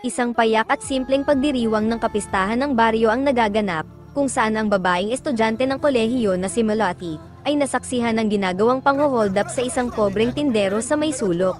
Isang payak at simpleng pagdiriwang ng kapistahan ng baryo ang nagaganap, kung saan ang babaeng estudyante ng kolehiyo na si Melati, ay nasaksihan ng ginagawang pangho-hold up sa isang pobreng tindero sa may sulok.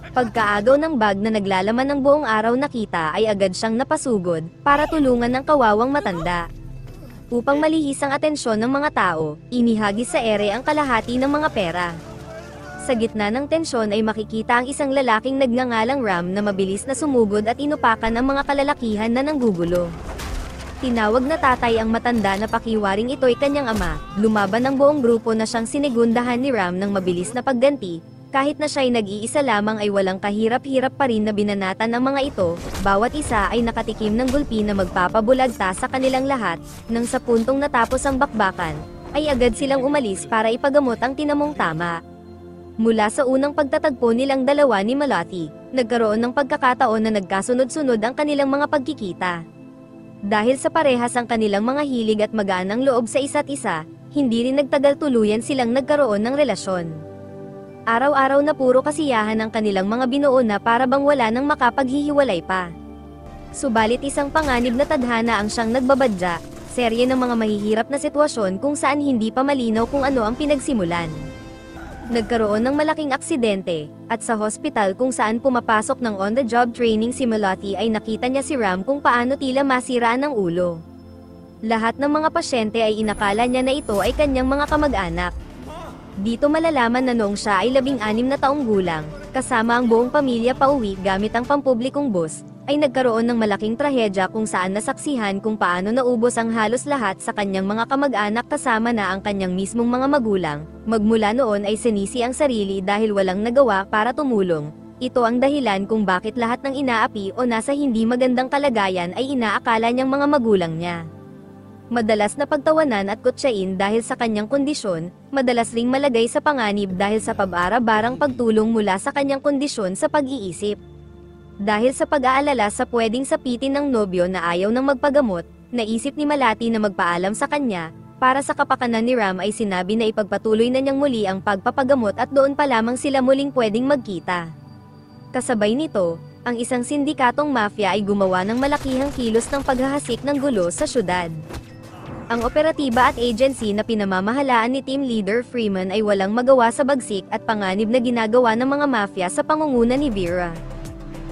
Pagkaagaw ng bag na naglalaman ng buong araw nakita ay agad siyang napasugod, para tulungan ng kawawang matanda. Upang malihis ang atensyon ng mga tao, inihagis sa ere ang kalahati ng mga pera. Sa gitna ng tensyon ay makikita ang isang lalaking nagngangalang Ram na mabilis na sumugod at inupakan ang mga kalalakihan na nanggugulo. Tinawag na tatay ang matanda na pakiwaring ito'y kanyang ama. Lumaban ang buong grupo na siyang sinigundahan ni Ram ng mabilis na pagganti. Kahit na siya'y nag-iisa lamang ay walang kahirap-hirap pa rin na binanatan ang mga ito, bawat isa ay nakatikim ng gulpi na magpapabulagta sa kanilang lahat. Nang sa puntong natapos ang bakbakan, ay agad silang umalis para ipagamot ang tinamong tama. Mula sa unang pagtatagpo nilang dalawa ni Melati, nagkaroon ng pagkakataon na nagkasunod-sunod ang kanilang mga pagkikita. Dahil sa parehas ang kanilang mga hilig at magaan ang loob sa isa't isa, hindi rin nagtagal tuluyan silang nagkaroon ng relasyon. Araw-araw na puro kasiyahan ang kanilang mga binuo na para bang wala nang makapaghihiwalay pa. Subalit isang panganib na tadhana ang siyang nagbabadya, serye ng mga mahihirap na sitwasyon kung saan hindi pa malinaw kung ano ang pinagsimulan. Nagkaroon ng malaking aksidente, at sa hospital kung saan pumapasok ng on-the-job training si Melati ay nakita niya si Ram kung paano tila masiraan ang ulo. Lahat ng mga pasyente ay inakala niya na ito ay kanyang mga kamag-anak. Dito malalaman na noong siya ay 16 na taong gulang, kasama ang buong pamilya pauwi gamit ang pampublikong bus, ay nagkaroon ng malaking trahedya kung saan nasaksihan kung paano naubos ang halos lahat sa kanyang mga kamag-anak kasama na ang kanyang mismong mga magulang. Magmula noon ay sinisi ang sarili dahil walang nagawa para tumulong. Ito ang dahilan kung bakit lahat ng inaapi o nasa hindi magandang kalagayan ay inaakala niyang mga magulang niya. Madalas na pagtawanan at kutsain dahil sa kanyang kondisyon, madalas ring malagay sa panganib dahil sa pag-ara-barang pagtulong mula sa kanyang kondisyon sa pag-iisip. Dahil sa pag-aalala sa pwedeng sapitin ng nobyo na ayaw nang magpagamot, naisip ni Melati na magpaalam sa kanya. Para sa kapakanan ni Ram ay sinabi na ipagpatuloy na niyang muli ang pagpapagamot at doon pa lamang sila muling pwedeng magkita. Kasabay nito, ang isang sindikatong mafia ay gumawa ng malakihang kilos ng paghahasik ng gulo sa syudad. Ang operatiba at agency na pinamamahalaan ni Team Leader Freeman ay walang magawa sa bagsik at panganib na ginagawa ng mga mafia sa pangunguna ni Vera.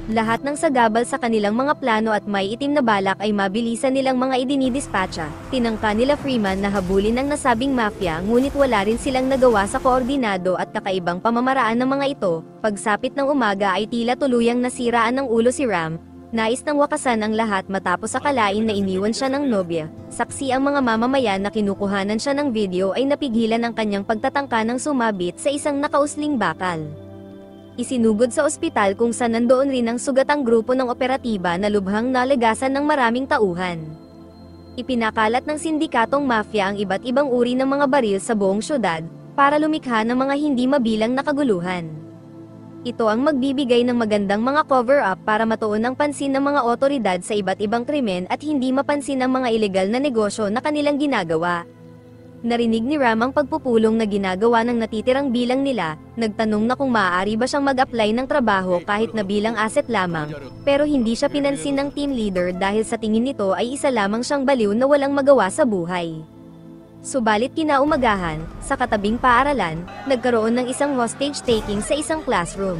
Lahat ng sagabal sa kanilang mga plano at may itim na balak ay mabilisan nilang mga idinidispatcha. Tinangka nila Freeman na habulin ang nasabing mafia ngunit wala rin silang nagawa sa koordinado at kakaibang pamamaraan ng mga ito. Pagsapit ng umaga ay tila tuluyang nasiraan ng ulo si Ram. Nais nang wakasan ang lahat matapos akalain na iniwan siya ng nobya. Saksi ang mga mamamayan na kinukuhanan siya ng video ay napigilan ang kanyang pagtatangka ng sumabit sa isang nakausling bakal. Isinugod sa ospital kung saan nandoon rin ang sugatang grupo ng operatiba na lubhang nalagasan ng maraming tauhan. Ipinakalat ng sindikatong mafia ang iba't ibang uri ng mga baril sa buong syudad, para lumikha ng mga hindi mabilang na kaguluhan. Ito ang magbibigay ng magandang mga cover-up para matuon ang pansin ng mga otoridad sa iba't ibang krimen at hindi mapansin ang mga ilegal na negosyo na kanilang ginagawa. Narinig ni Ram ang pagpupulong na ginagawa ng natitirang bilang nila, nagtanong na kung maaari ba siyang mag-apply ng trabaho kahit na bilang asset lamang, pero hindi siya pinansin ng team leader dahil sa tingin nito ay isa lamang siyang baliw na walang magawa sa buhay. Subalit kinaumagahan, sa katabing paaralan, nagkaroon ng isang hostage taking sa isang classroom.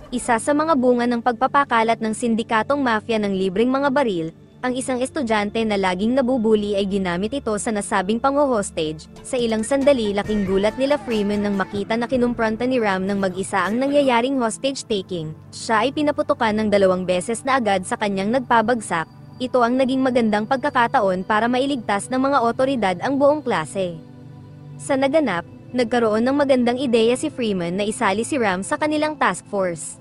Isa sa mga bunga ng pagpapakalat ng sindikatong mafia ng libreng mga baril, ang isang estudyante na laging nabubuli ay ginamit ito sa nasabing pang-hostage. Sa ilang sandali laking gulat nila Freeman nang makita na kinumpronta ni Ram ng mag-isa ang nangyayaring hostage taking. Siya ay pinaputukan ng 2 beses na agad sa kanyang nagpabagsak. Ito ang naging magandang pagkakataon para mailigtas ng mga otoridad ang buong klase. Sa naganap, nagkaroon ng magandang ideya si Freeman na isali si Ram sa kanilang task force.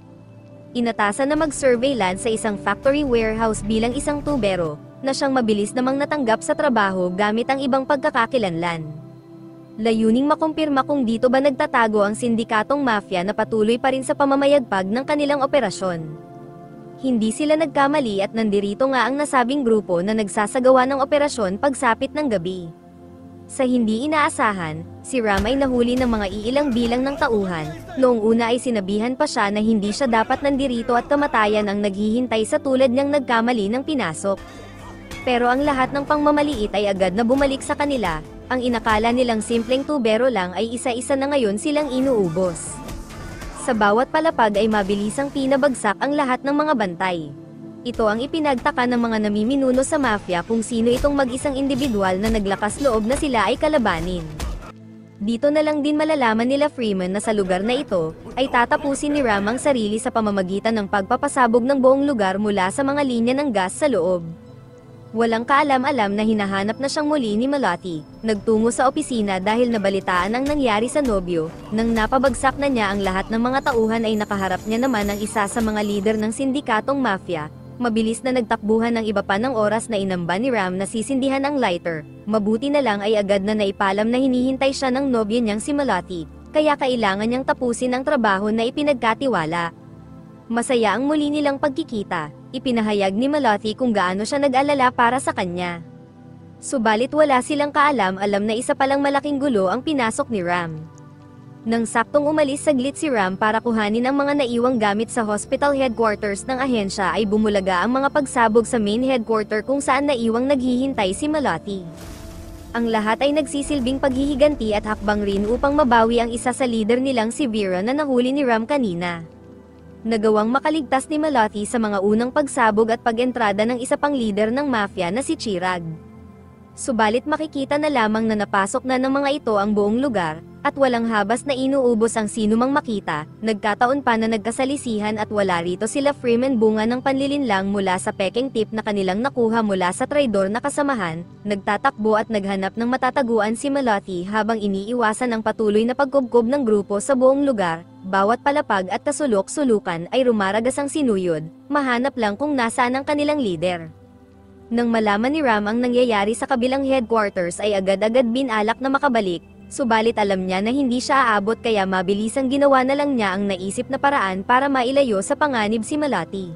Inatasan na mag-surveillance sa isang factory warehouse bilang isang tubero, na siyang mabilis namang natanggap sa trabaho gamit ang ibang pagkakakilanlan. Layuning makumpirma kung dito ba nagtatago ang sindikatong mafia na patuloy pa rin sa pamamayagpag ng kanilang operasyon. Hindi sila nagkamali at nandirito nga ang nasabing grupo na nagsasagawa ng operasyon pagsapit ng gabi. Sa hindi inaasahan, si Ram ay nahuli ng mga iilang bilang ng tauhan. Noong una ay sinabihan pa siya na hindi siya dapat nandirito at kamatayan ang naghihintay sa tulad niyang nagkamali ng pinasok. Pero ang lahat ng pangmamaliit ay agad na bumalik sa kanila. Ang inakala nilang simpleng tubero lang ay isa-isa na ngayon silang inuubos. Sa bawat palapag ay mabilisang pinabagsak ang lahat ng mga bantay. Ito ang ipinagtaka ng mga namiminuno sa mafia kung sino itong mag-isang individual na naglakas loob na sila ay kalabanin. Dito na lang din malalaman nila Freeman na sa lugar na ito, ay tatapusin ni Ram ang sarili sa pamamagitan ng pagpapasabog ng buong lugar mula sa mga linya ng gas sa loob. Walang kaalam-alam na hinahanap na siyang muli ni Malati, nagtungo sa opisina dahil nabalitaan ang nangyari sa nobyo. Nang napabagsak na niya ang lahat ng mga tauhan ay nakaharap niya naman ang isa sa mga lider ng sindikatong mafia. Mabilis na nagtakbuhan ng iba pa ng oras na inamba ni Ram na sisindihan ang lighter. Mabuti na lang ay agad na naipalam na hinihintay siya ng nobyo niyang si Malati, kaya kailangan niyang tapusin ang trabaho na ipinagkatiwala. Masaya ang muli nilang pagkikita. Ipinahayag ni Malati kung gaano siya nag-alala para sa kanya. Subalit wala silang kaalam-alam na isa palang malaking gulo ang pinasok ni Ram. Nang saktong umalis saglit si Ram para kuhanin ang mga naiwang gamit sa hospital headquarters ng ahensya ay bumulaga ang mga pagsabog sa main headquarter kung saan naiwang naghihintay si Malati. Ang lahat ay nagsisilbing paghihiganti at hakbang rin upang mabawi ang isa sa leader nilang si Vera na nahuli ni Ram kanina. Nagawang makaligtas ni Malati sa mga unang pagsabog at pag-entrada ng isa pang leader ng mafia na si Chirag. Subalit makikita na lamang na napasok na ng mga ito ang buong lugar, at walang habas na inuubos ang sinumang makita. Nagkataon pa na nagkasalisihan at wala rito sila Freeman bunga ng panlilinlang mula sa peking tip na kanilang nakuha mula sa traidor na kasamahan. Nagtatakbo at naghanap ng matataguan si Malati habang iniiwasan ang patuloy na pagkubkob ng grupo sa buong lugar. Bawat palapag at kasulok-sulukan ay rumaragas ang sinuyod, mahanap lang kung nasaan ang kanilang leader. Nang malaman ni Ram ang nangyayari sa kabilang headquarters ay agad-agad binalak na makabalik, subalit alam niya na hindi siya aabot kaya mabilisang ginawa na lang niya ang naisip na paraan para mailayo sa panganib si Malati.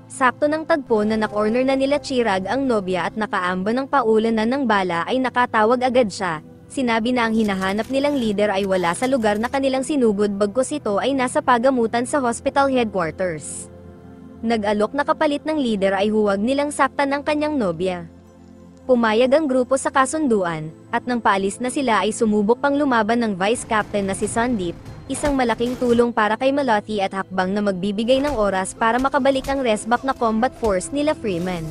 Sakto ng tagpo na na-corner na nila Chirag ang nobya at nakaamba ng paulanan ng bala ay nakatawag agad siya. Sinabi na ang hinahanap nilang leader ay wala sa lugar na kanilang sinugod bagkus ito ay nasa pagamutan sa hospital headquarters. Nag-alok na kapalit ng leader ay huwag nilang saktan ang kanyang nobya. Pumayag ang grupo sa kasunduan, at nang paalis na sila ay sumubok pang lumaban ng vice captain na si Sandeep, isang malaking tulong para kay Malati at hakbang na magbibigay ng oras para makabalik ang resback na combat force nila Freeman.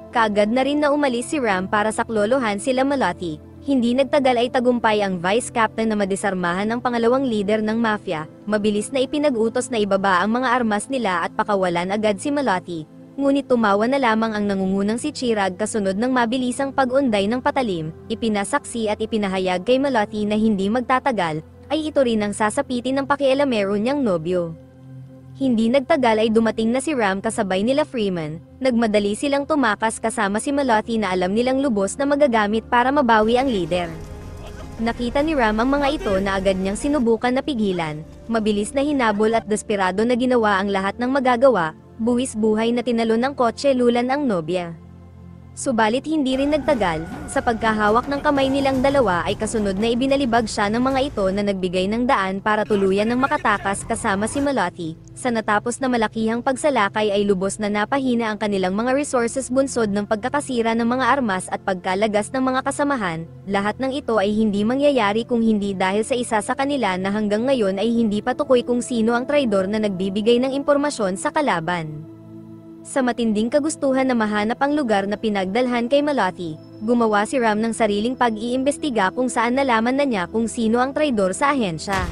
Kaagad na rin na umalis si Ram para saklolohan sila Malati. Hindi nagtagal ay tagumpay ang vice captain na madisarmahan ng pangalawang leader ng mafia. Mabilis na ipinag-utos na ibaba ang mga armas nila at pakawalan agad si Malati. Ngunit tumawa na lamang ang nangungunang si Chirag kasunod ng mabilisang pag-unday ng patalim. Ipinasaksi at ipinahayag kay Malati na hindi magtatagal, ay ito rin ang sasapitin ng pakialamero niyang nobyo. Hindi nagtagal ay dumating na si Ram kasabay nila Freeman. Nagmadali silang tumakas kasama si Malati na alam nilang lubos na magagamit para mabawi ang leader. Nakita ni Ram ang mga ito na agad niyang sinubukan na pigilan. Mabilis na hinabol at desperado na ginawa ang lahat ng magagawa. Buwis buhay na tinalon ng kotse lulan ang nobya. Subalit hindi rin nagtagal, sa pagkahawak ng kamay nilang dalawa ay kasunod na ibinalibag siya ng mga ito na nagbigay ng daan para tuluyan ng makatakas kasama si Malati. Sa natapos na malakihang pagsalakay ay lubos na napahina ang kanilang mga resources bunsod ng pagkakasira ng mga armas at pagkalagas ng mga kasamahan. Lahat ng ito ay hindi mangyayari kung hindi dahil sa isa sa kanila na hanggang ngayon ay hindi patukoy kung sino ang traidor na nagbibigay ng impormasyon sa kalaban. Sa matinding kagustuhan na mahanap ang lugar na pinagdalhan kay Malati, gumawa si Ram ng sariling pag-iimbestiga kung saan nalaman na niya kung sino ang traidor sa ahensya.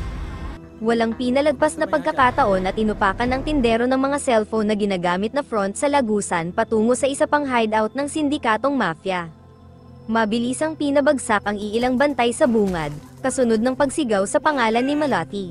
Walang pinalagpas na pagkakataon at inupakan ng tindero ng mga cellphone na ginagamit na front sa lagusan patungo sa isa pang hideout ng sindikatong mafia. Mabilisang pinabagsak ang iilang bantay sa bungad, kasunod ng pagsigaw sa pangalan ni Malati.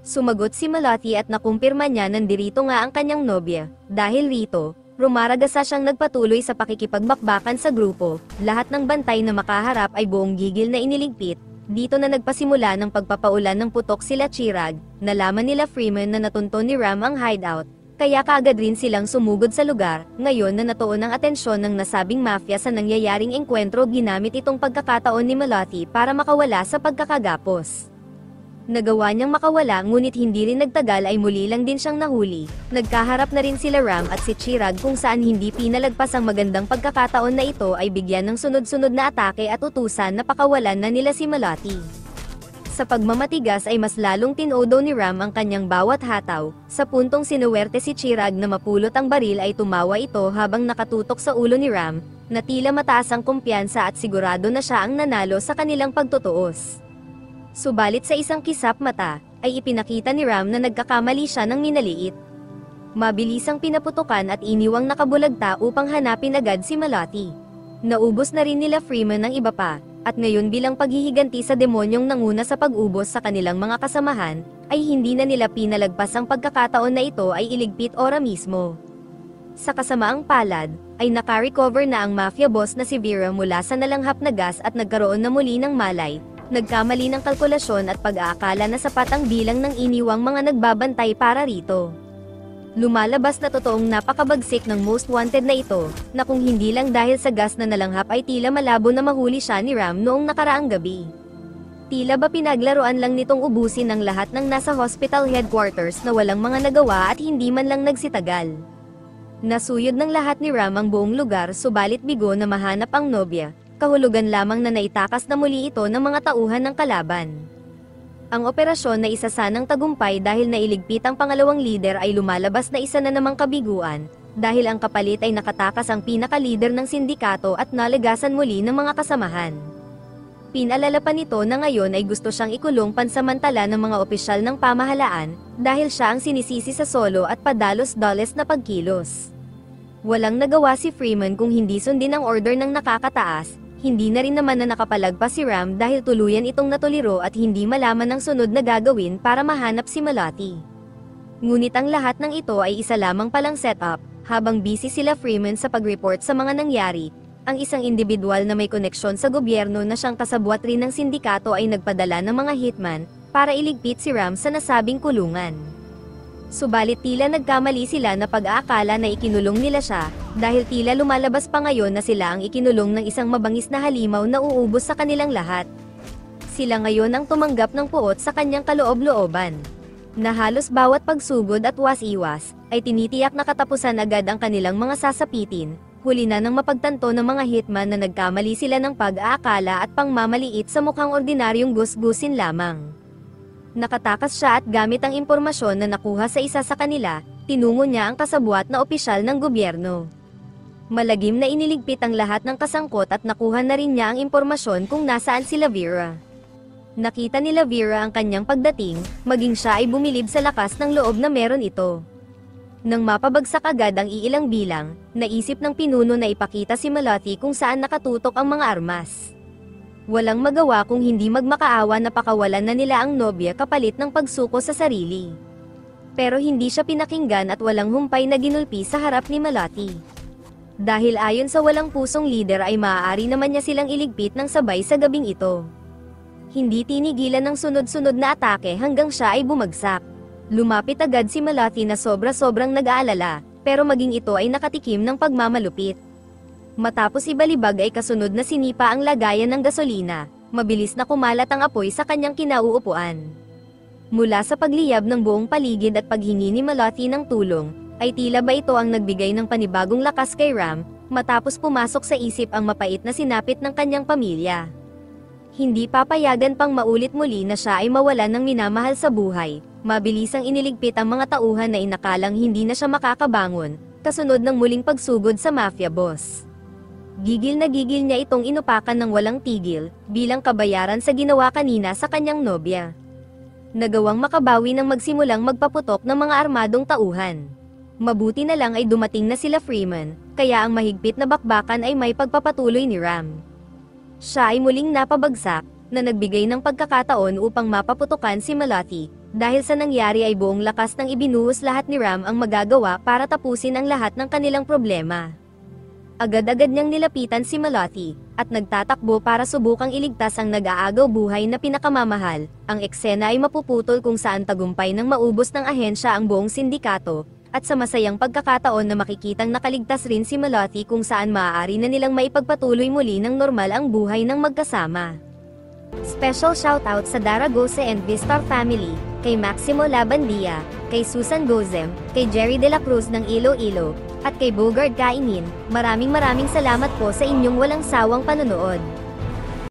Sumagot si Malati at nakumpirma niya nandirito nga ang kanyang nobya. Dahil rito, rumaragasa siyang nagpatuloy sa pakikipagbakbakan sa grupo. Lahat ng bantay na makaharap ay buong gigil na iniligpit. Dito na nagpasimula ng pagpapaulan ng putok sila Chirag. Nalaman nila Freeman na natunton ni Ram ang hideout. Kaya kaagad rin silang sumugod sa lugar. Ngayon na natuon ang atensyon ng nasabing mafia sa nangyayaring engkwentro, ginamit itong pagkakataon ni Malati para makawala sa pagkakagapos. Nagawa niyang makawala, ngunit hindi rin nagtagal ay muli lang din siyang nahuli. Nagkaharap na rin sila Ram at si Chirag, kung saan hindi pinalagpas ang magandang pagkakataon na ito ay bigyan ng sunod-sunod na atake at utusan na pakawalan na nila si Malati. Sa pagmamatigas ay mas lalong tinodo ni Ram ang kanyang bawat hataw, sa puntong sinuwerte si Chirag na mapulot ang baril ay tumawa ito habang nakatutok sa ulo ni Ram, na tila mataas ang kumpiyansa at sigurado na siya ang nanalo sa kanilang pagtutuos. Subalit sa isang kisap mata, ay ipinakita ni Ram na nagkakamali siya ng minaliit. Mabilisang pinaputukan at iniwang nakabulagta upang hanapin agad si Malati. Naubos na rin nila Freeman ng iba pa, at ngayon bilang paghihiganti sa demonyong nanguna sa pag-ubos sa kanilang mga kasamahan, ay hindi na nila pinalagpas ang pagkakataon na ito ay iligpit ora mismo. Sa kasamaang palad, ay naka-recover na ang mafia boss na si Vera mula sa nalanghap na gas at nagkaroon na muli ng malay. Nagkamali ng kalkulasyon at pag-aakala na sapat ang bilang ng iniwang mga nagbabantay para rito. Lumalabas na totoong napakabagsik ng most wanted na ito, na kung hindi lang dahil sa gas na nalanghap ay tila malabo na mahuli siya ni Ram noong nakaraang gabi. Tila ba pinaglaruan lang nitong ubusin ang lahat ng nasa hospital headquarters na walang mga nagawa at hindi man lang nagsitagal. Nasuyod ng lahat ni Ram ang buong lugar, subalit bigo na mahanap ang nobya. Kahulugan lamang na naitakas na muli ito ng mga tauhan ng kalaban. Ang operasyon na isa sanang tagumpay dahil nailigpit ang pangalawang leader ay lumalabas na isa na namang kabiguan, dahil ang kapalit ay nakatakas ang pinaka-leader ng sindikato at nalagasan muli ng mga kasamahan. Pinalala pa nito na ngayon ay gusto siyang ikulong pansamantala ng mga opisyal ng pamahalaan, dahil siya ang sinisisi sa solo at padalos-dales na pagkilos. Walang nagawa si Freeman kung hindi sundin ang order ng nakakataas. Hindi na rin naman na nakapalagpas si Ram dahil tuluyan itong natuliro at hindi malaman ang sunod na gagawin para mahanap si Malati. Ngunit ang lahat ng ito ay isa lamang palang setup. Habang busy sila Freeman sa pag-report sa mga nangyari, ang isang individual na may koneksyon sa gobyerno na siyang kasabwat rin ng sindikato ay nagpadala ng mga hitman para iligpit si Ram sa nasabing kulungan. Subalit tila nagkamali sila na pag-aakala na ikinulong nila siya, dahil tila lumalabas pa ngayon na sila ang ikinulong ng isang mabangis na halimaw na uubos sa kanilang lahat. Sila ngayon ang tumanggap ng puot sa kanyang kaloob-looban. Na halos bawat pagsugod at was-iwas, ay tinitiyak na katapusan agad ang kanilang mga sasapitin, huli na ng mapagtanto ng mga hitman na nagkamali sila ng pag-aakala at pangmamaliit sa mukhang ordinaryong gus-gusin lamang. Nakatakas siya at gamit ang impormasyon na nakuha sa isa sa kanila, tinungo niya ang kasabwat na opisyal ng gobyerno. Malagim na iniligpit ang lahat ng kasangkot at nakuha na rin niya ang impormasyon kung nasaan sila Vera. Nakita nila Vera ang kanyang pagdating, maging siya ay bumilib sa lakas ng loob na meron ito. Nang mapabagsak agad ang iilang bilang, naisip ng pinuno na ipakita si Malati kung saan nakatutok ang mga armas. Walang magawa kung hindi magmakaawa na pakawalan na nila ang nobya kapalit ng pagsuko sa sarili. Pero hindi siya pinakinggan at walang humpay na ginulpi sa harap ni Malati. Dahil ayon sa walang pusong leader ay maaari naman niya silang iligpit ng sabay sa gabing ito. Hindi tinigilan ng sunod-sunod na atake hanggang siya ay bumagsak. Lumapit agad si Malati na sobra-sobrang nag-aalala, pero maging ito ay nakatikim ng pagmamalupit. Matapos ibalibag ay kasunod na sinipa ang lagayan ng gasolina, mabilis na kumalat ang apoy sa kanyang kinauupuan. Mula sa pagliyab ng buong paligid at paghingi ni Malati ng tulong, ay tila ba ito ang nagbigay ng panibagong lakas kay Ram, matapos pumasok sa isip ang mapait na sinapit ng kanyang pamilya. Hindi papayagan pang maulit muli na siya ay mawalan ng minamahal sa buhay, mabilisang iniligpit ang mga tauhan na inakalang hindi na siya makakabangon, kasunod ng muling pagsugod sa mafia boss. Gigil na gigil niya itong inupakan ng walang tigil, bilang kabayaran sa ginawa kanina sa kanyang nobya. Nagawang makabawi nang magsimulang magpaputok ng mga armadong tauhan. Mabuti na lang ay dumating na sila Freeman, kaya ang mahigpit na bakbakan ay may pagpapatuloy ni Ram. Siya ay muling napabagsak, na nagbigay ng pagkakataon upang mapaputukan si Malati, dahil sa nangyari ay buong lakas ng ibinuhos lahat ni Ram ang magagawa para tapusin ang lahat ng kanilang problema. Agad-agad niyang nilapitan si Malati, at nagtatakbo para subukang iligtas ang nag-aagaw buhay na pinakamamahal. Ang eksena ay mapuputol kung saan tagumpay ng maubos ng ahensya ang buong sindikato, at sa masayang pagkakataon na makikitang nakaligtas rin si Malati kung saan maaari na nilang maipagpatuloy muli ng normal ang buhay ng magkasama. Special shoutout sa Daragosa and Vistar family, kay Maximo Labandia, kay Susan Gozem, kay Jerry De La Cruz ng Iloilo, at kay Bogard Kainin. Maraming salamat po sa inyong walang sawang panonood.